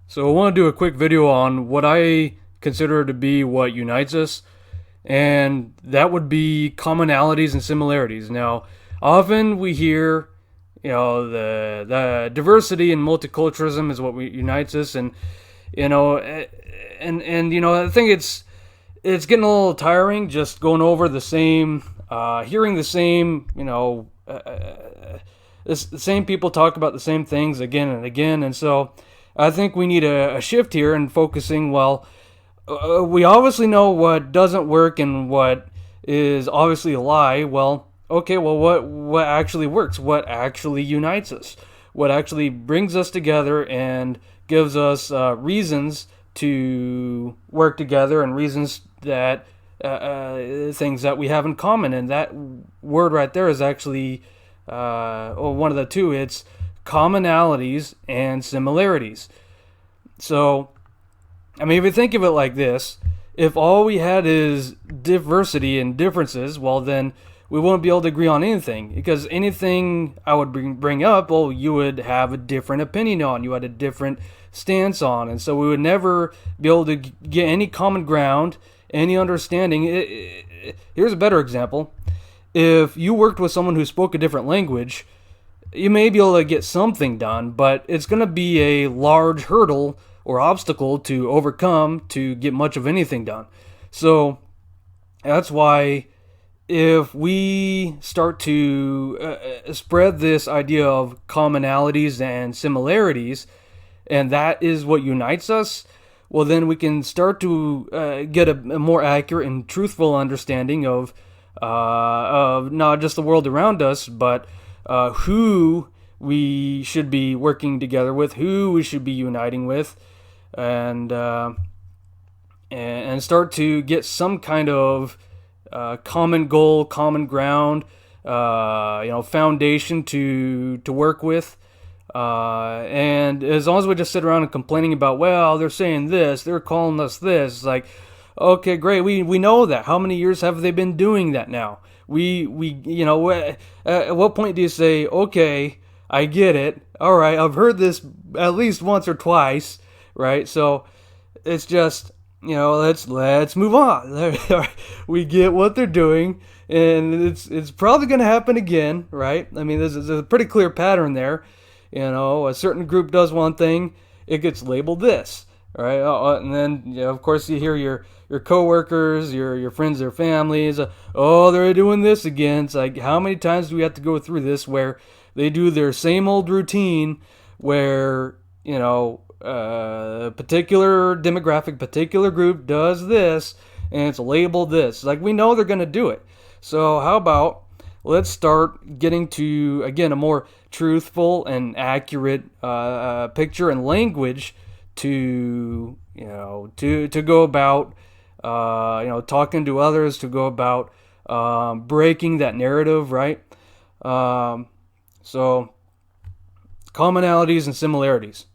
So I want to do a quick video on what I consider to be what unites us, and that would be commonalities and similarities. Now, often we hear, the diversity and multiculturalism is what unites us, and I think it's getting a little tiring just going over the same, hearing the same, the same people talk about the same things again and again, and so I think we need a shift here in focusing. Well, we obviously know what doesn't work and what is obviously a lie. Well, okay, well, what actually works? What actually unites us? What actually brings us together and gives us reasons to work together and reasons that things that we have in common. And that word right there is actually one of the two. It's commonalities and similarities. So, I mean, if you think of it like this, if all we had is diversity and differences, well, then we won't be able to agree on anything. Because anything I would bring up, well, you would have a different opinion on, you had a different stance on. And so we would never be able to get any common ground, any understanding. Here's a better example. If you worked with someone who spoke a different language, you may be able to get something done, but it's going to be a large hurdle or obstacle to overcome to get much of anything done. So that's why if we start to spread this idea of commonalities and similarities, and that is what unites us, well, then we can start to get a more accurate and truthful understanding of not just the world around us, but who we should be working together with, who we should be uniting with, and start to get some kind of common goal, common ground, foundation to work with. And as long as we just sit around and complaining about, well, they're saying this, they're calling us this, it's like, okay, great. We know that. How many years have they been doing that now? At what point do you say, okay, I get it. All right, I've heard this at least once or twice, right? So it's just, let's move on. We get what they're doing, and it's probably going to happen again, right? I mean, there's a pretty clear pattern there. A certain group does one thing, it gets labeled this, right? And then, of course, you hear your coworkers, your friends, their families. Oh, they're doing this again. It's like, how many times do we have to go through this where they do their same old routine, where a particular demographic, particular group does this, and it's labeled this. Like, we know they're going to do it. So how about let's start getting to, again, a more truthful and accurate picture and language to go about talking to others, to go about breaking that narrative, right? So commonalities and similarities.